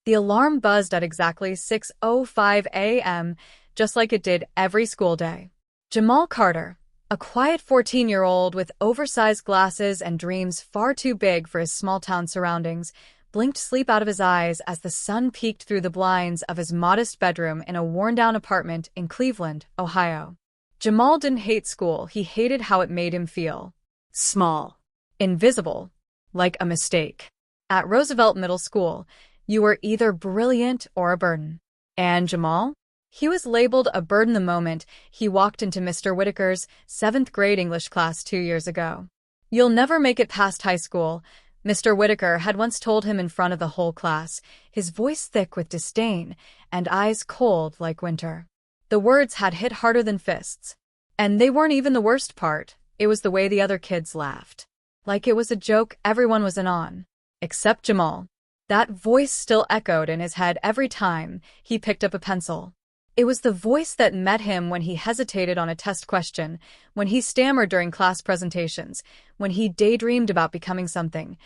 The alarm buzzed at exactly 6:05 a.m., just like it did every school day. Jamal Carter, a quiet 14-year-old with oversized glasses and dreams far too big for his small-town surroundings, blinked sleep out of his eyes as the sun peeked through the blinds of his modest bedroom in a worn-down apartment in Cleveland, Ohio. Jamal didn't hate school, he hated how it made him feel. Small. Invisible. Like a mistake. At Roosevelt Middle School, you were either brilliant or a burden. And Jamal? He was labeled a burden the moment he walked into Mr. Whitaker's 7th grade English class 2 years ago. "You'll never make it past high school," Mr. Whitaker had once told him in front of the whole class, his voice thick with disdain and eyes cold like winter. The words had hit harder than fists. And they weren't even the worst part, it was the way the other kids laughed. Like it was a joke everyone was in on. Except Jamal. That voice still echoed in his head every time he picked up a pencil. It was the voice that met him when he hesitated on a test question, when he stammered during class presentations, when he daydreamed about becoming something,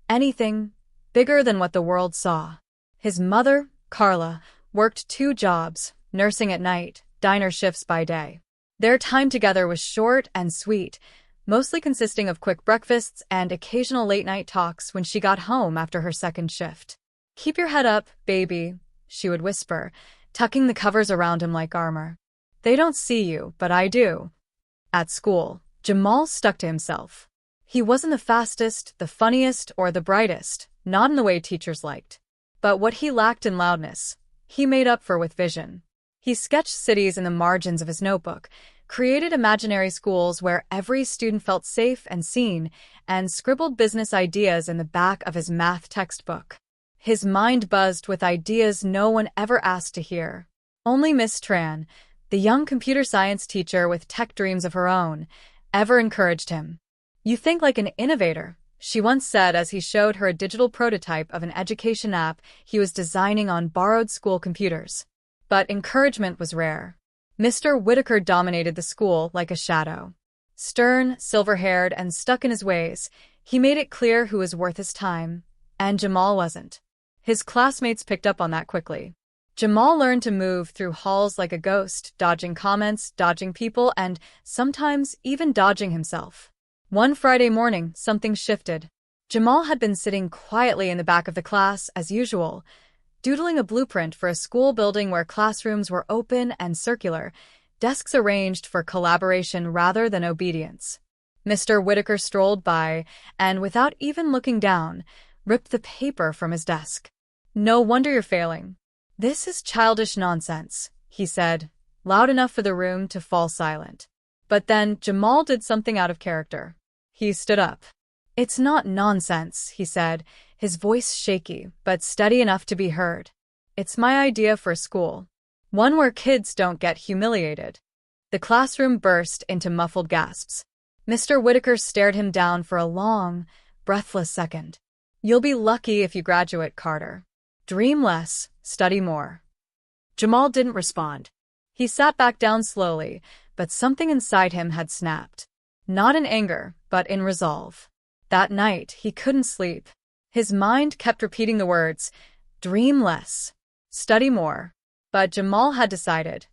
anything, bigger than what the world saw. His mother, Carla, worked 2 jobs, nursing at night, diner shifts by day. Their time together was short and sweet, mostly consisting of quick breakfasts and occasional late-night talks when she got home after her second shift. "Keep your head up, baby," she would whisper, tucking the covers around him like armor. "They don't see you, but I do." At school, Jamal stuck to himself. He wasn't the fastest, the funniest, or the brightest, not in the way teachers liked. But what he lacked in loudness, he made up for with vision. He sketched cities in the margins of his notebook, created imaginary schools where every student felt safe and seen, and scribbled business ideas in the back of his math textbook. His mind buzzed with ideas no one ever asked to hear. Only Miss Tran, the young computer science teacher with tech dreams of her own, ever encouraged him. "You think like an innovator," she once said as he showed her a digital prototype of an education app he was designing on borrowed school computers. But encouragement was rare. Mr. Whitaker dominated the school like a shadow. Stern, silver-haired, and stuck in his ways, he made it clear who was worth his time, and Jamal wasn't. His classmates picked up on that quickly. Jamal learned to move through halls like a ghost, dodging comments, dodging people, and sometimes even dodging himself. One Friday morning, something shifted. Jamal had been sitting quietly in the back of the class, as usual, doodling a blueprint for a school building where classrooms were open and circular, desks arranged for collaboration rather than obedience. Mr. Whitaker strolled by and, without even looking down, ripped the paper from his desk. "No wonder you're failing. This is childish nonsense," he said, loud enough for the room to fall silent. But then Jamal did something out of character. He stood up. "It's not nonsense," he said, his voice shaky, but steady enough to be heard. "It's my idea for a school. One where kids don't get humiliated." The classroom burst into muffled gasps. Mr. Whitaker stared him down for a long, breathless second. "You'll be lucky if you graduate, Carter. Dream less, study more." Jamal didn't respond. He sat back down slowly, but something inside him had snapped. Not in anger, but in resolve. That night, he couldn't sleep. His mind kept repeating the words, "Dream less, study more." But Jamal had decided.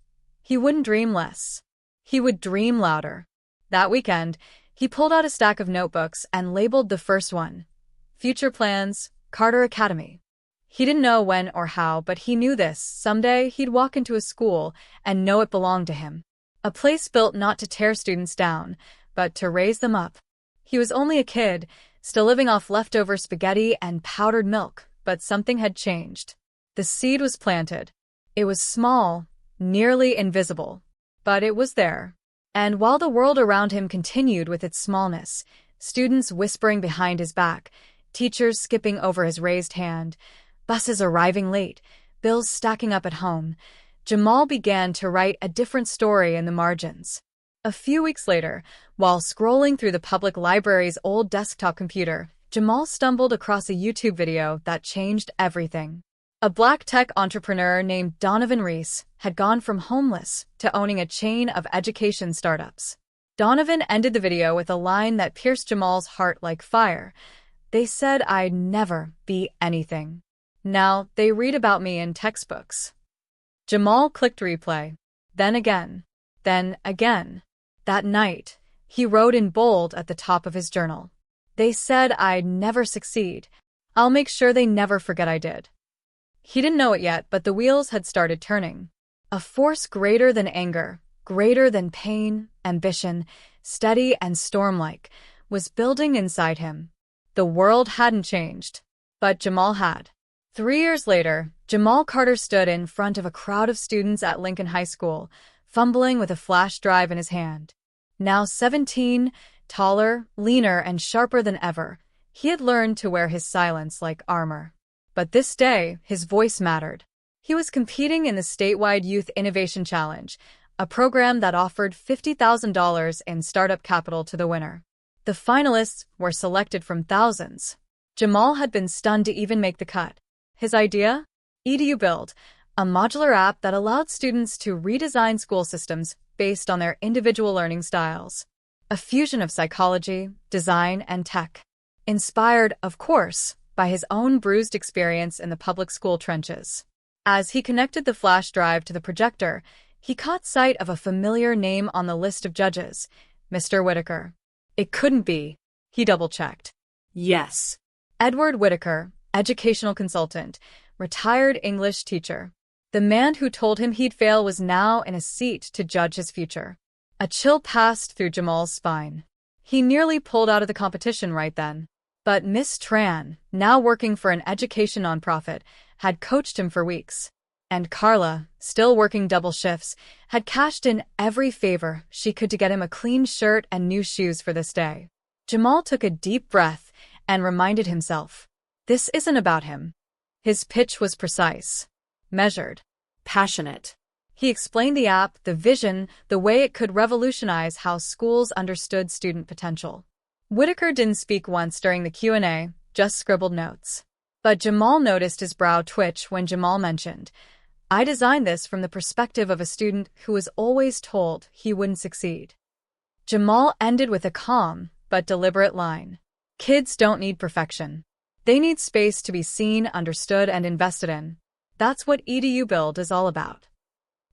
He wouldn't dream less. He would dream louder. That weekend, he pulled out a stack of notebooks and labeled the first one, "Future Plans, Carter Academy." He didn't know when or how, but he knew this. Someday, he'd walk into a school and know it belonged to him. A place built not to tear students down, but to raise them up. He was only a kid, still living off leftover spaghetti and powdered milk, but something had changed. The seed was planted. It was small, nearly invisible, but it was there. And while the world around him continued with its smallness, students whispering behind his back, teachers skipping over his raised hand, buses arriving late, bills stacking up at home, Jamal began to write a different story in the margins. A few weeks later, while scrolling through the public library's old desktop computer, Jamal stumbled across a YouTube video that changed everything. A black tech entrepreneur named Donovan Reese had gone from homeless to owning a chain of education startups. Donovan ended the video with a line that pierced Jamal's heart like fire. "They said I'd never be anything. Now they read about me in textbooks. Jamal clicked replay. Then again. Then again. That night, he wrote in bold at the top of his journal. They said I'd never succeed. I'll make sure they never forget I did. He didn't know it yet, but the wheels had started turning. A force greater than anger, greater than pain, ambition, steady and storm-like, was building inside him. The world hadn't changed, but Jamal had. 3 years later, Jamal Carter stood in front of a crowd of students at Lincoln High School, fumbling with a flash drive in his hand. Now 17, taller, leaner, and sharper than ever, he had learned to wear his silence like armor. But this day, his voice mattered. He was competing in the statewide Youth Innovation Challenge, a program that offered $50,000 in startup capital to the winner. The finalists were selected from thousands. Jamal had been stunned to even make the cut. His idea? EduBuild, a modular app that allowed students to redesign school systems based on their individual learning styles. A fusion of psychology, design, and tech. Inspired, of course, by his own bruised experience in the public school trenches. As he connected the flash drive to the projector, he caught sight of a familiar name on the list of judges, Mr. Whitaker. It couldn't be. He double-checked. Yes. Edward Whitaker, educational consultant, retired English teacher. The man who told him he'd fail was now in a seat to judge his future. A chill passed through Jamal's spine. He nearly pulled out of the competition right then. But Miss Tran, now working for an education nonprofit, had coached him for weeks. And Carla, still working double shifts, had cashed in every favor she could to get him a clean shirt and new shoes for this day. Jamal took a deep breath and reminded himself, this isn't about him. His pitch was precise, measured, passionate. He explained the app, the vision, the way it could revolutionize how schools understood student potential. Whitaker didn't speak once during the Q&A, just scribbled notes. But Jamal noticed his brow twitch when Jamal mentioned, I designed this from the perspective of a student who was always told he wouldn't succeed. Jamal ended with a calm but deliberate line. Kids don't need perfection. They need space to be seen, understood, and invested in. That's what EduBuild is all about.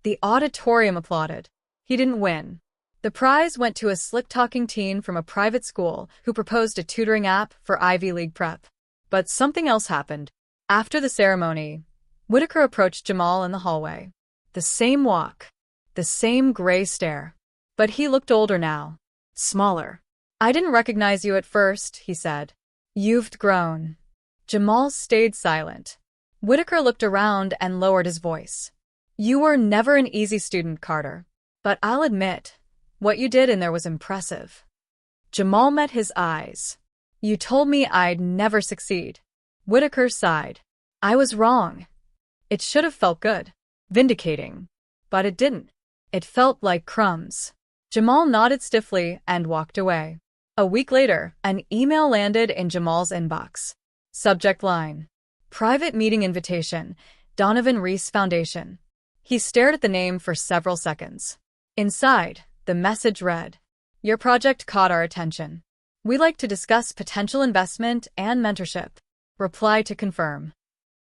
The auditorium applauded. He didn't win. The prize went to a slick-talking teen from a private school who proposed a tutoring app for Ivy League prep. But something else happened. After the ceremony, Whitaker approached Jamal in the hallway. The same walk. The same gray stare. But he looked older now. Smaller. I didn't recognize you at first, he said. You've grown. Jamal stayed silent. Whitaker looked around and lowered his voice. You were never an easy student, Carter. But I'll admit, what you did in there was impressive. Jamal met his eyes. You told me I'd never succeed. Whitaker sighed. I was wrong. It should have felt good. Vindicating. But it didn't. It felt like crumbs. Jamal nodded stiffly and walked away. A week later, an email landed in Jamal's inbox. Subject line. Private meeting invitation. Donovan Reese Foundation. He stared at the name for several seconds. Inside, the message read, Your project caught our attention. We'd like to discuss potential investment and mentorship. Reply to confirm.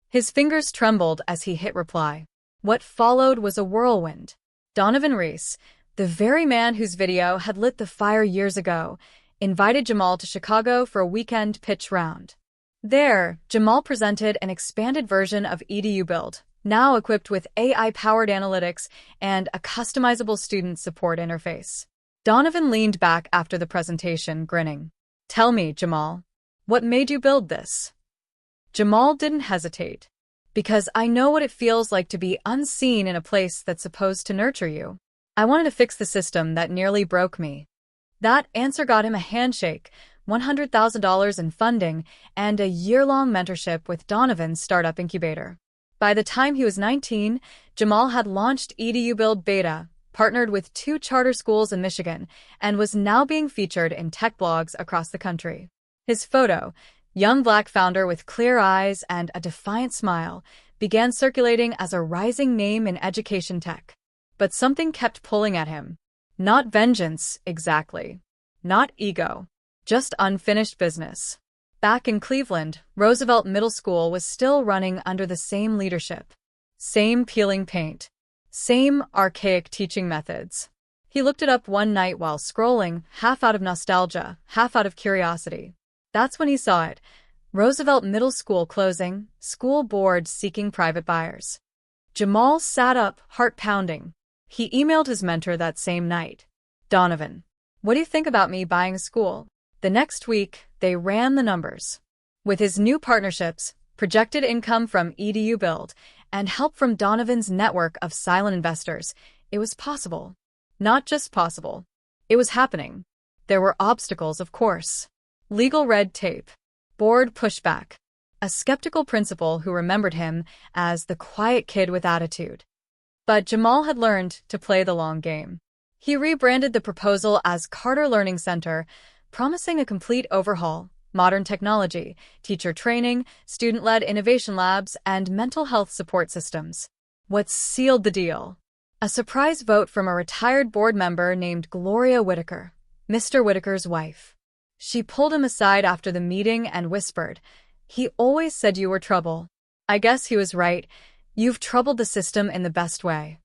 His fingers trembled as he hit reply. What followed was a whirlwind. Donovan Reese, the very man whose video had lit the fire years ago, invited Jamal to Chicago for a weekend pitch round. There, Jamal presented an expanded version of EduBuild, now equipped with AI-powered analytics and a customizable student support interface. Donovan leaned back after the presentation, grinning. Tell me, Jamal, what made you build this? Jamal didn't hesitate. Because I know what it feels like to be unseen in a place that's supposed to nurture you. I wanted to fix the system that nearly broke me. That answer got him a handshake, $100,000 in funding, and a year-long mentorship with Donovan's startup incubator. By the time he was 19, Jamal had launched EduBuild Beta, partnered with 2 charter schools in Michigan, and was now being featured in tech blogs across the country. His photo, young black founder with clear eyes and a defiant smile, began circulating as a rising name in education tech. But something kept pulling at him. Not vengeance, exactly. Not ego. Just unfinished business. Back in Cleveland, Roosevelt Middle School was still running under the same leadership. Same peeling paint. Same archaic teaching methods. He looked it up one night while scrolling, half out of nostalgia, half out of curiosity. That's when he saw it. Roosevelt Middle School closing, school board seeking private buyers. Jamal sat up, heart pounding. He emailed his mentor that same night. Donovan, what do you think about me buying a school? The next week, they ran the numbers. With his new partnerships, projected income from EDU Build, and help from Donovan's network of silent investors, it was possible. Not just possible. It was happening. There were obstacles, of course. Legal red tape. Board pushback. A skeptical principal who remembered him as the quiet kid with attitude. But Jamal had learned to play the long game. He rebranded the proposal as Carter Learning Center, promising a complete overhaul, modern technology, teacher training, student-led innovation labs, and mental health support systems. What sealed the deal? A surprise vote from a retired board member named Gloria Whitaker, Mr. Whitaker's wife. She pulled him aside after the meeting and whispered, "He always said you were trouble." I guess he was right. You've troubled the system in the best way.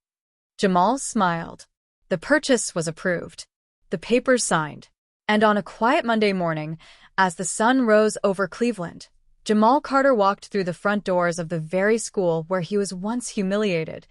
Jamal smiled. The purchase was approved. The papers signed. And on a quiet Monday morning, as the sun rose over Cleveland, Jamal Carter walked through the front doors of the very school where he was once humiliated,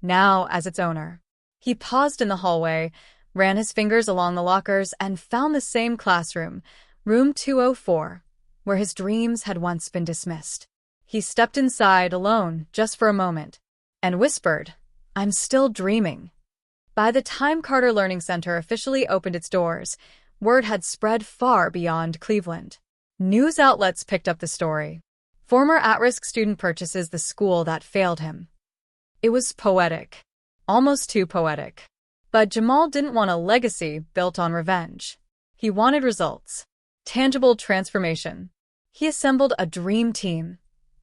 now as its owner. He paused in the hallway, ran his fingers along the lockers, and found the same classroom, room 204, where his dreams had once been dismissed. He stepped inside alone, just for a moment, and whispered, "I'm still dreaming." By the time Carter Learning Center officially opened its doors, word had spread far beyond Cleveland. News outlets picked up the story. Former at-risk student purchases the school that failed him. It was poetic. Almost too poetic. But Jamal didn't want a legacy built on revenge. He wanted results. Tangible transformation. He assembled a dream team.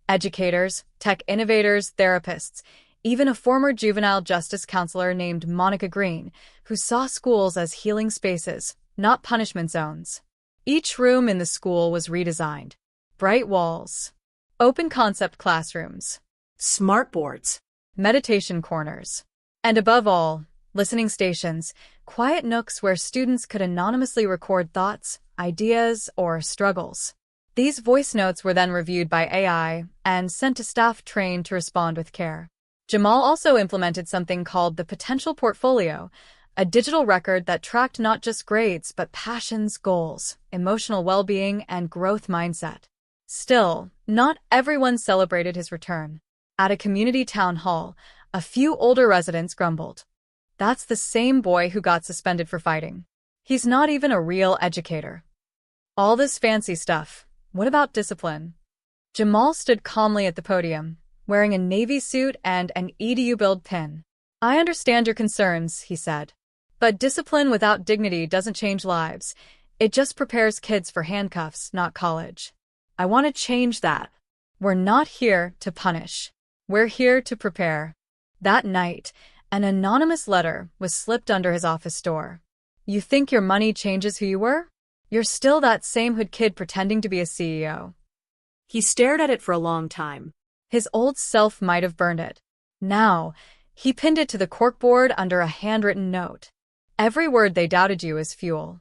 Educators, tech innovators, therapists, even a former juvenile justice counselor named Monica Green, who saw schools as healing spaces, not punishment zones. Each room in the school was redesigned. Bright walls. Open concept classrooms. Smart boards. Meditation corners. And above all, listening stations, quiet nooks where students could anonymously record thoughts, ideas, or struggles. These voice notes were then reviewed by AI and sent to staff trained to respond with care. Jamal also implemented something called the Potential Portfolio, a digital record that tracked not just grades but passions, goals, emotional well-being, and growth mindset. Still, not everyone celebrated his return. At a community town hall, a few older residents grumbled. "That's the same boy who got suspended for fighting. He's not even a real educator. All this fancy stuff. What about discipline?" Jamal stood calmly at the podium, wearing a navy suit and an EDU Build pin. "I understand your concerns," he said. "But discipline without dignity doesn't change lives. It just prepares kids for handcuffs, not college. I want to change that. We're not here to punish. We're here to prepare." That night, an anonymous letter was slipped under his office door. "You think your money changes who you were? You're still that same hood kid pretending to be a CEO." He stared at it for a long time. His old self might have burned it. Now, he pinned it to the corkboard under a handwritten note. "Every word they doubted you is fuel."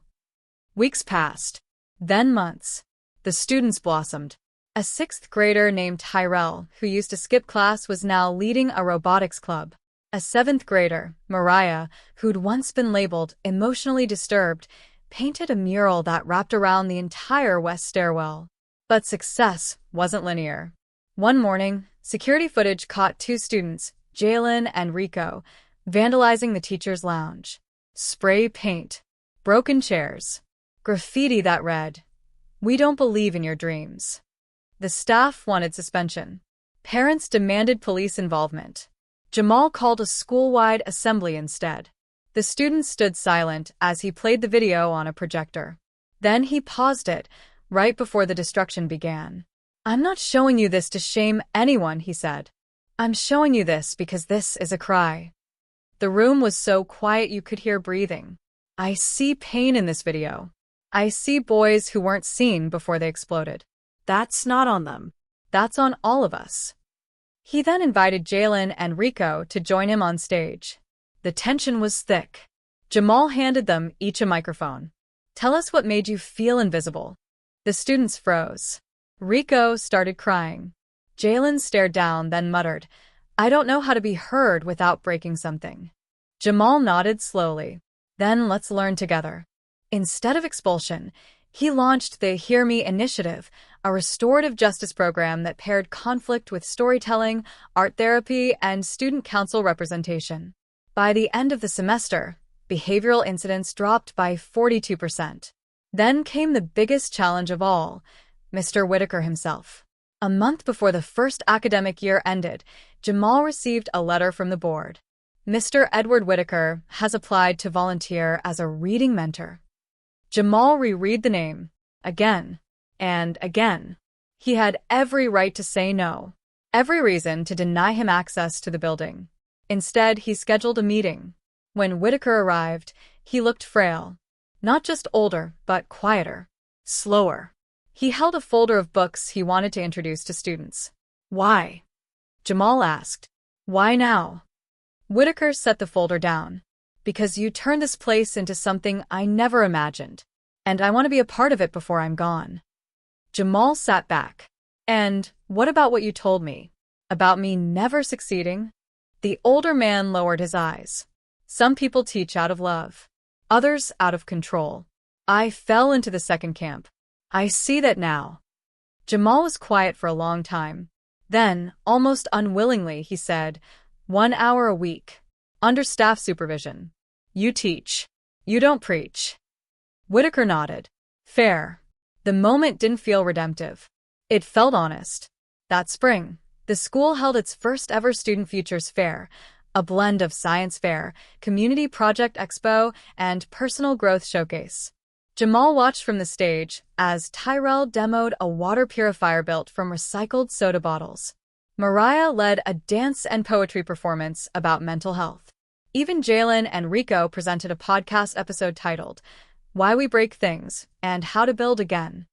Weeks passed. Then months. The students blossomed. A sixth grader named Tyrell, who used to skip class, was now leading a robotics club. A seventh grader, Mariah, who'd once been labeled emotionally disturbed, painted a mural that wrapped around the entire west stairwell. But success wasn't linear. One morning, security footage caught two students, Jalen and Rico, vandalizing the teacher's lounge. Spray paint, broken chairs, graffiti that read, "We don't believe in your dreams." The staff wanted suspension. Parents demanded police involvement. Jamal called a school-wide assembly instead. The students stood silent as he played the video on a projector. Then he paused it, right before the destruction began. "I'm not showing you this to shame anyone," he said. "I'm showing you this because this is a cry." The room was so quiet you could hear breathing. "I see pain in this video. I see boys who weren't seen before they exploded. That's not on them. That's on all of us. He then invited Jalen and Rico to join him on stage. The tension was thick. Jamal handed them each a microphone. Tell us what made you feel invisible. The students froze. Rico started crying. Jalen stared down, then muttered, I don't know how to be heard without breaking something. Jamal nodded slowly. Then let's learn together. Instead of expulsion, he launched the Hear Me Initiative, a restorative justice program that paired conflict with storytelling, art therapy, and student council representation. By the end of the semester, behavioral incidents dropped by 42%. Then came the biggest challenge of all, Mr. Whitaker himself. A month before the first academic year ended, Jamal received a letter from the board. Mr. Edward Whitaker has applied to volunteer as a reading mentor. Jamal reread the name, again and again. He had every right to say no, every reason to deny him access to the building. Instead, he scheduled a meeting. When Whitaker arrived, he looked frail. Not just older, but quieter, slower. He held a folder of books he wanted to introduce to students. Why? Jamal asked. Why now? Whitaker set the folder down. Because you turned this place into something I never imagined. And I want to be a part of it before I'm gone. Jamal sat back. And what about what you told me? About me never succeeding? The older man lowered his eyes. Some people teach out of love. Others out of control. I fell into the second camp. I see that now. Jamal was quiet for a long time. Then, almost unwillingly, he said, 1 hour a week. Under staff supervision. You teach. You don't preach. Whitaker nodded. Fair. The moment didn't feel redemptive. It felt honest. That spring, the school held its first ever Student Futures Fair, a blend of science fair, community project expo, and personal growth showcase. Jamal watched from the stage as Tyrell demoed a water purifier built from recycled soda bottles. Mariah led a dance and poetry performance about mental health. Even Jalen and Rico presented a podcast episode titled, Why We Break Things and How to Build Again.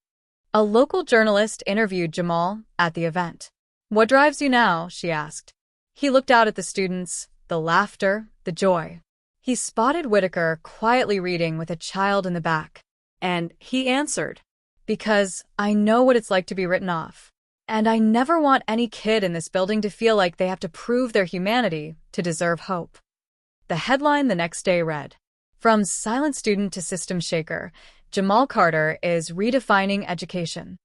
A local journalist interviewed Jamal at the event. What drives you now? She asked. He looked out at the students, the laughter, the joy. He spotted Whitaker quietly reading with a child in the back. And he answered, because I know what it's like to be written off. And I never want any kid in this building to feel like they have to prove their humanity to deserve hope. The headline the next day read, From silent student to system shaker, Jamal Carter is redefining education.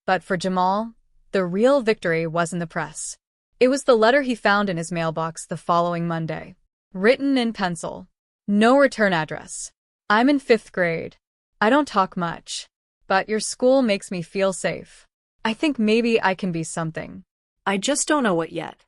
But for Jamal, the real victory was in the press. It was the letter he found in his mailbox the following Monday. Written in pencil. No return address. I'm in 5th grade. I don't talk much, but your school makes me feel safe. I think maybe I can be something. I just don't know what yet.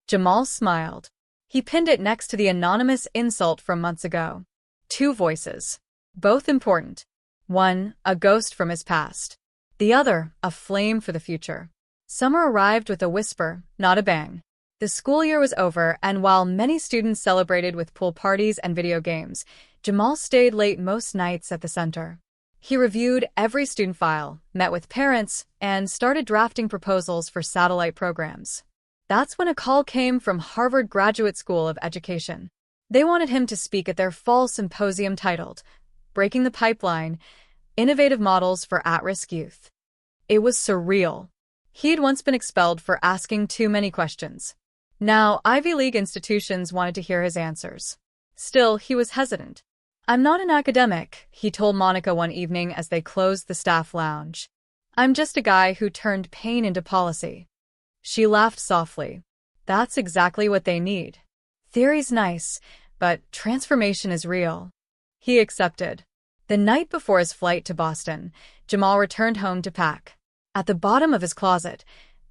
Jamal smiled. He pinned it next to the anonymous insult from months ago. 2 voices. Both important. One, a ghost from his past. The other, a flame for the future. Summer arrived with a whisper, not a bang. The school year was over, and while many students celebrated with pool parties and video games, Jamal stayed late most nights at the center. He reviewed every student file, met with parents, and started drafting proposals for satellite programs. That's when a call came from Harvard Graduate School of Education. They wanted him to speak at their fall symposium titled, Breaking the Pipeline, Innovative Models for At-Risk Youth. It was surreal. He'd once been expelled for asking too many questions. Now, Ivy League institutions wanted to hear his answers. Still, he was hesitant. I'm not an academic, he told Monica one evening as they closed the staff lounge. I'm just a guy who turned pain into policy. She laughed softly. That's exactly what they need. Theory's nice, but transformation is real. He accepted. The night before his flight to Boston, Jamal returned home to pack. At the bottom of his closet,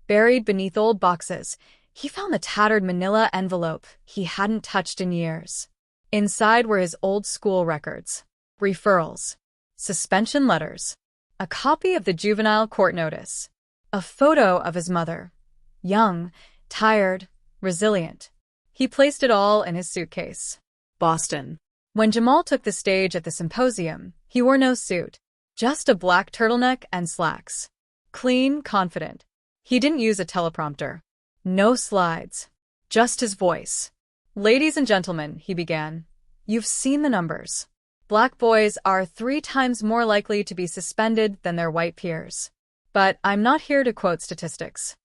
buried beneath old boxes, he found the tattered manila envelope he hadn't touched in years. Inside were his old school records, referrals, suspension letters, a copy of the juvenile court notice, a photo of his mother, young, tired, resilient. He placed it all in his suitcase. Boston. When Jamal took the stage at the symposium, he wore no suit, just a black turtleneck and slacks. Clean, confident. He didn't use a teleprompter. No slides. Just his voice. "Ladies and gentlemen," he began, "you've seen the numbers. Black boys are 3 times more likely to be suspended than their white peers. But I'm not here to quote statistics.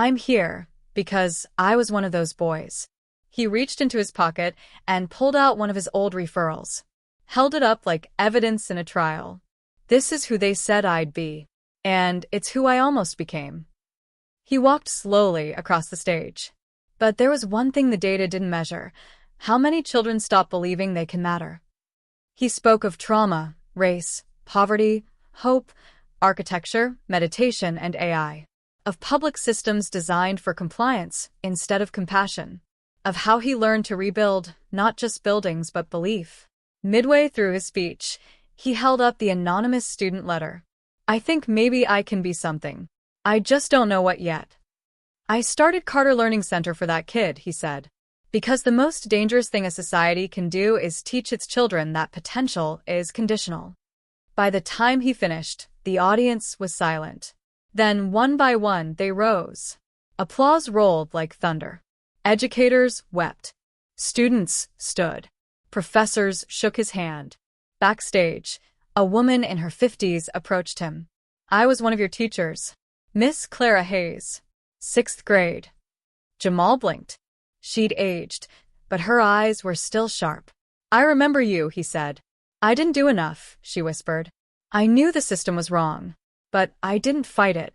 I'm here because I was one of those boys." He reached into his pocket and pulled out one of his old referrals. Held it up like evidence in a trial. "This is who they said I'd be. And it's who I almost became." He walked slowly across the stage. But there was one thing the data didn't measure: how many children stop believing they can matter. He spoke of trauma, race, poverty, hope, architecture, meditation, and AI. Of public systems designed for compliance instead of compassion. Of how he learned to rebuild not just buildings but belief. Midway through his speech, he held up the anonymous student letter. "I think maybe I can be something. I just don't know what yet. I started Carter Learning Center for that kid," he said. "Because the most dangerous thing a society can do is teach its children that potential is conditional." By the time he finished, the audience was silent. Then, one by one, they rose. Applause rolled like thunder. Educators wept. Students stood. Professors shook his hand. Backstage, a woman in her 50s approached him. "I was one of your teachers. Miss Clara Hayes. 6th grade." Jamal blinked. She'd aged, but her eyes were still sharp. "I remember you," he said. "I didn't do enough," she whispered. "I knew the system was wrong, but I didn't fight it."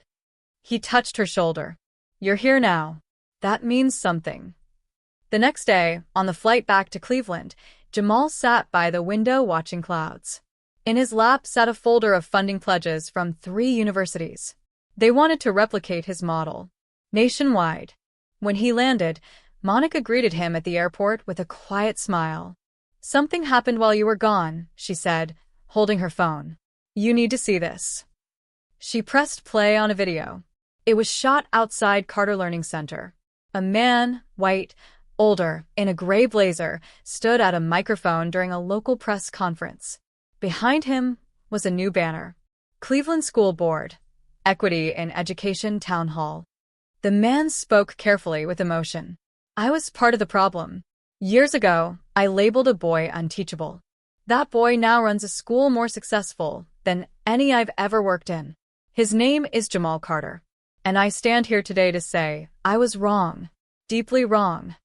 He touched her shoulder. "You're here now. That means something." The next day, on the flight back to Cleveland, Jamal sat by the window watching clouds. In his lap sat a folder of funding pledges from 3 universities. They wanted to replicate his model. Nationwide. When he landed, Monica greeted him at the airport with a quiet smile. "Something happened while you were gone," she said, holding her phone. "You need to see this." She pressed play on a video. It was shot outside Carter Learning Center. A man, white, older, in a gray blazer, stood at a microphone during a local press conference. Behind him was a new banner. Cleveland School Board. Equity in Education Town Hall. The man spoke carefully with emotion. "I was part of the problem. Years ago, I labeled a boy unteachable. That boy now runs a school more successful than any I've ever worked in. His name is Jamal Carter. And I stand here today to say, I was wrong. Deeply wrong."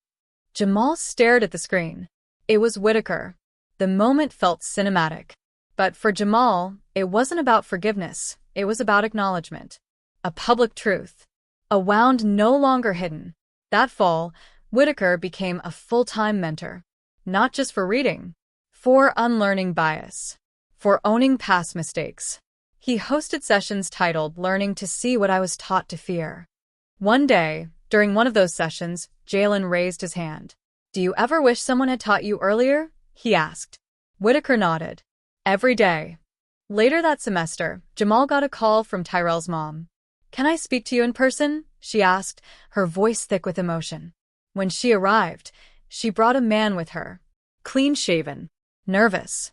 Jamal stared at the screen. It was Whitaker. The moment felt cinematic. But for Jamal, it wasn't about forgiveness. It was about acknowledgement. A public truth. A wound no longer hidden. That fall, Whitaker became a full-time mentor. Not just for reading. For unlearning bias. For owning past mistakes. He hosted sessions titled "Learning to See What I Was Taught to Fear." One day, during one of those sessions, Jalen raised his hand. "Do you ever wish someone had taught you earlier?" he asked. Whitaker nodded. "Every day." Later that semester, Jamal got a call from Tyrell's mom. "Can I speak to you in person?" she asked, her voice thick with emotion. When she arrived, she brought a man with her. Clean-shaven. Nervous.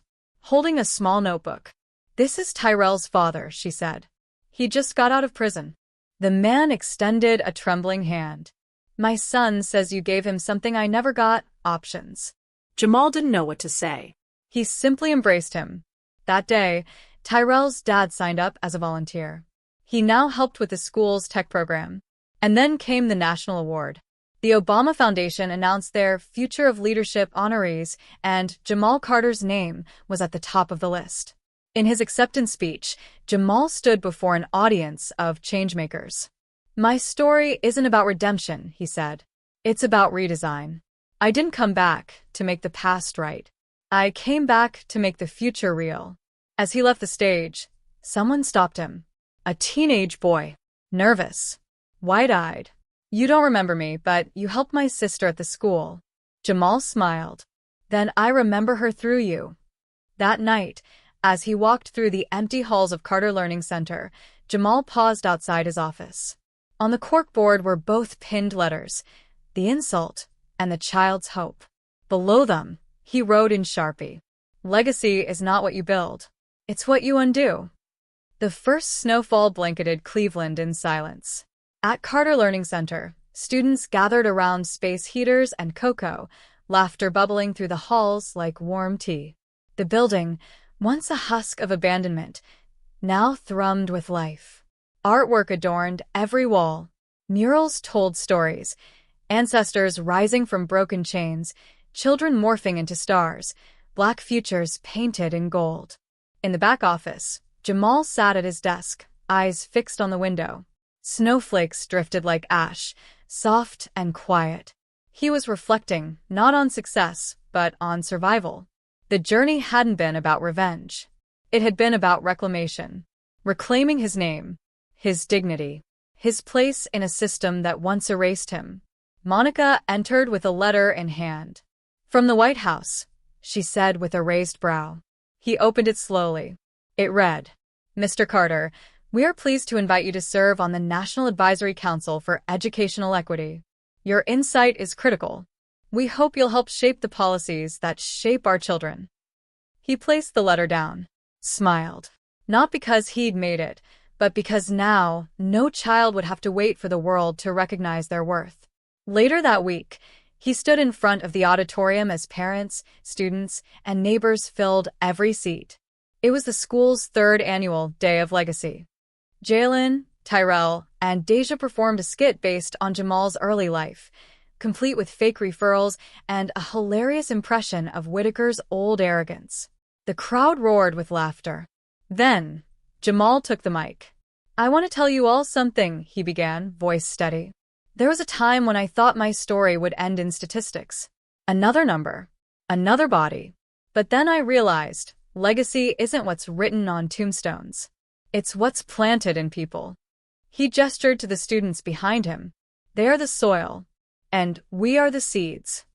Holding a small notebook. "This is Tyrell's father," she said. "He just got out of prison." The man extended a trembling hand. "My son says you gave him something I never got, options." Jamal didn't know what to say. He simply embraced him. That day, Tyrell's dad signed up as a volunteer. He now helped with the school's tech program. And then came the national award. The Obama Foundation announced their Future of Leadership honorees, and Jamal Carter's name was at the top of the list. In his acceptance speech, Jamal stood before an audience of changemakers. "My story isn't about redemption," he said. "It's about redesign. I didn't come back to make the past right. I came back to make the future real." As he left the stage, someone stopped him. A teenage boy. Nervous. Wide-eyed. "You don't remember me, but you helped my sister at the school." Jamal smiled. "Then I remember her through you." That night, as he walked through the empty halls of Carter Learning Center, Jamal paused outside his office. On the corkboard were both pinned letters, the insult and the child's hope. Below them, he wrote in Sharpie, "Legacy is not what you build. It's what you undo." The first snowfall blanketed Cleveland in silence. At Carter Learning Center, students gathered around space heaters and cocoa, laughter bubbling through the halls like warm tea. The building, once a husk of abandonment, now thrummed with life. Artwork adorned every wall. Murals told stories, ancestors rising from broken chains, children morphing into stars, black futures painted in gold. In the back office, Jamal sat at his desk, eyes fixed on the window. Snowflakes drifted like ash, soft and quiet. He was reflecting, not on success, but on survival. The journey hadn't been about revenge. It had been about reclamation. Reclaiming his name, his dignity, his place in a system that once erased him. Monica entered with a letter in hand. "From the White House," she said with a raised brow. He opened it slowly. It read, "Mr. Carter, we are pleased to invite you to serve on the National Advisory Council for Educational Equity. Your insight is critical. We hope you'll help shape the policies that shape our children." He placed the letter down, smiled. Not because he'd made it, but because now no child would have to wait for the world to recognize their worth. Later that week, he stood in front of the auditorium as parents, students, and neighbors filled every seat. It was the school's third annual Day of Legacy. Jalen, Tyrell, and Deja performed a skit based on Jamal's early life, complete with fake referrals and a hilarious impression of Whitaker's old arrogance. The crowd roared with laughter. Then, Jamal took the mic. "I want to tell you all something," he began, voice steady. "There was a time when I thought my story would end in statistics. Another number, another body. But then I realized legacy isn't what's written on tombstones. It's what's planted in people." He gestured to the students behind him. "They are the soil, and we are the seeds."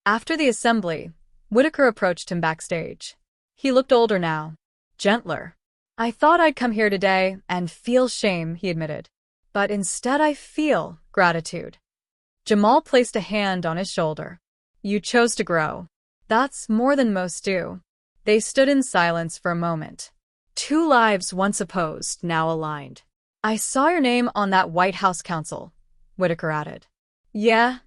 After the assembly, Whitaker approached him backstage. He looked older now, gentler. "I thought I'd come here today and feel shame," he admitted. "But instead I feel gratitude." Jamal placed a hand on his shoulder. "You chose to grow. That's more than most do." They stood in silence for a moment. Two lives once opposed, now aligned. "I saw your name on that White House Council," Whitaker added. "Yeah,"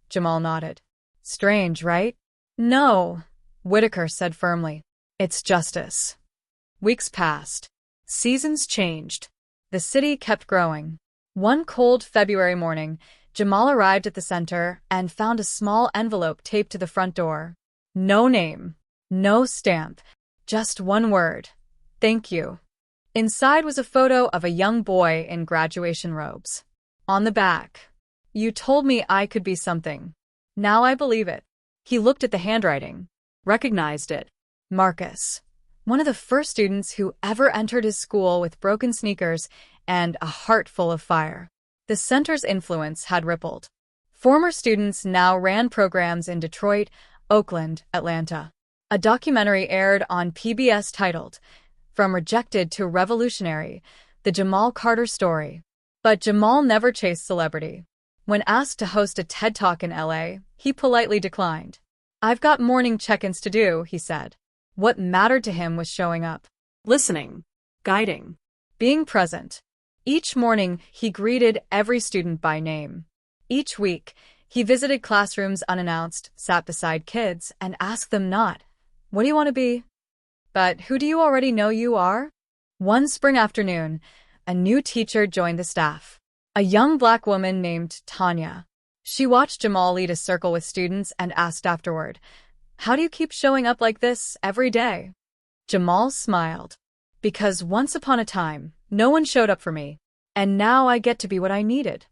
Jamal nodded. "Strange, right?" "No," Whitaker said firmly. "It's justice." Weeks passed. Seasons changed. The city kept growing. One cold February morning, Jamal arrived at the center and found a small envelope taped to the front door. No name, no stamp, just one word: "Thank you." Inside was a photo of a young boy in graduation robes. On the back, "You told me I could be something. Now I believe it." He looked at the handwriting, recognized it. Marcus, one of the first students who ever entered his school with broken sneakers and a heart full of fire. The center's influence had rippled. Former students now ran programs in Detroit, Oakland, Atlanta. A documentary aired on PBS titled, "From Rejected to Revolutionary: The Jamal Carter Story." But Jamal never chased celebrity. When asked to host a TED Talk in LA, he politely declined. "I've got morning check-ins to do," he said. What mattered to him was showing up, Listening. Guiding. being present. Each morning, he greeted every student by name. Each week, he visited classrooms unannounced, sat beside kids, and asked them not, "What do you want to be?" but "Who do you already know you are?" One spring afternoon, a new teacher joined the staff. A young black woman named Tanya. She watched Jamal lead a circle with students and asked afterward, "How do you keep showing up like this every day?" Jamal smiled. "Because once upon a time, no one showed up for me, and now I get to be what I needed."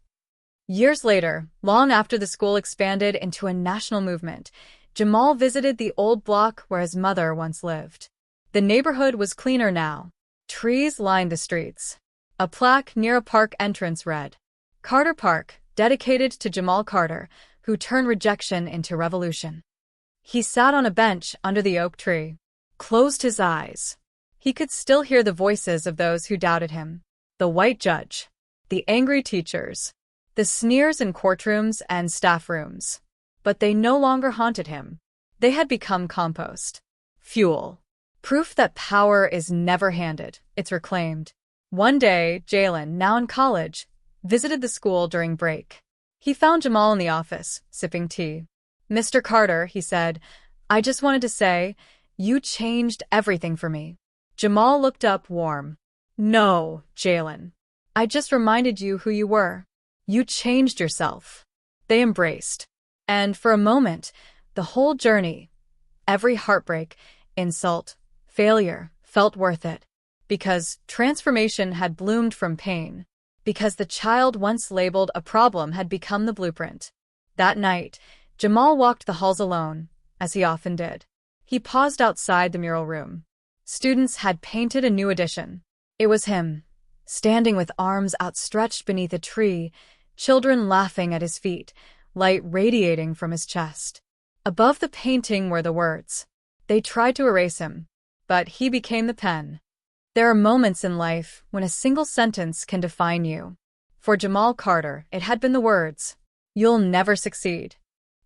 Years later, long after the school expanded into a national movement, Jamal visited the old block where his mother once lived. The neighborhood was cleaner now. Trees lined the streets. A plaque near a park entrance read, "Carter Park, dedicated to Jamal Carter, who turned rejection into revolution." He sat on a bench under the oak tree, closed his eyes. He could still hear the voices of those who doubted him. The white judge, the angry teachers, the sneers in courtrooms and staff rooms. But they no longer haunted him. They had become compost. Fuel. Proof that power is never handed, it's reclaimed. One day, Jalen, now in college, visited the school during break. He found Jamal in the office, sipping tea. "Mr. Carter," he said, "I just wanted to say, you changed everything for me." Jamal looked up warm. "No, Jalen. I just reminded you who you were. You changed yourself." They embraced. And for a moment, the whole journey, every heartbreak, insult, failure, felt worth it. Because transformation had bloomed from pain. Because the child once labeled a problem had become the blueprint. That night, Jamal walked the halls alone, as he often did. He paused outside the mural room. Students had painted a new edition. It was him, standing with arms outstretched beneath a tree, children laughing at his feet, light radiating from his chest. Above the painting were the words. They tried to erase him, but he became the pen. There are moments in life when a single sentence can define you. For Jamal Carter, it had been the words, "You'll never succeed,"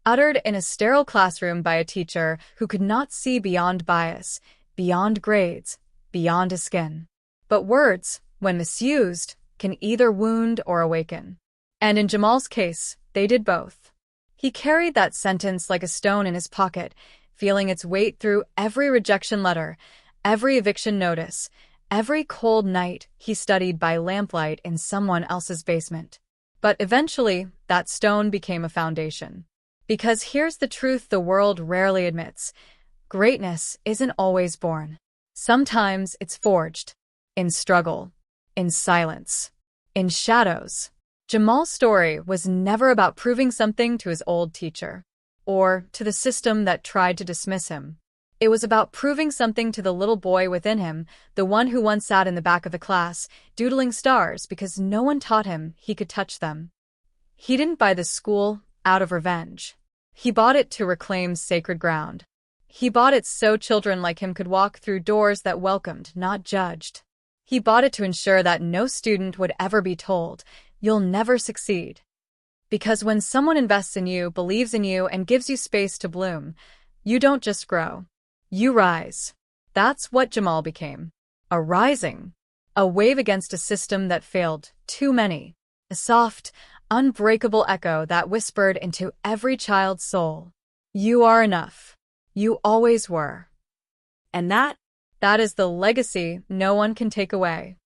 uttered in a sterile classroom by a teacher who could not see beyond bias, beyond grades, beyond his skin. But words, when misused, can either wound or awaken. And in Jamal's case, they did both. He carried that sentence like a stone in his pocket, feeling its weight through every rejection letter, every eviction notice, every cold night he studied by lamplight in someone else's basement. But eventually, that stone became a foundation. Because here's the truth the world rarely admits. Greatness isn't always born. Sometimes it's forged. In struggle. In silence. In shadows. Jamal's story was never about proving something to his old teacher. Or to the system that tried to dismiss him. It was about proving something to the little boy within him, the one who once sat in the back of the class, doodling stars because no one taught him he could touch them. He didn't buy the school out of revenge. He bought it to reclaim sacred ground. He bought it so children like him could walk through doors that welcomed, not judged. He bought it to ensure that no student would ever be told, "You'll never succeed." Because when someone invests in you, believes in you, and gives you space to bloom, you don't just grow. You rise. That's what Jamal became. A rising. A wave against a system that failed too many. A soft, unbreakable echo that whispered into every child's soul. You are enough. You always were. And that That is the legacy no one can take away.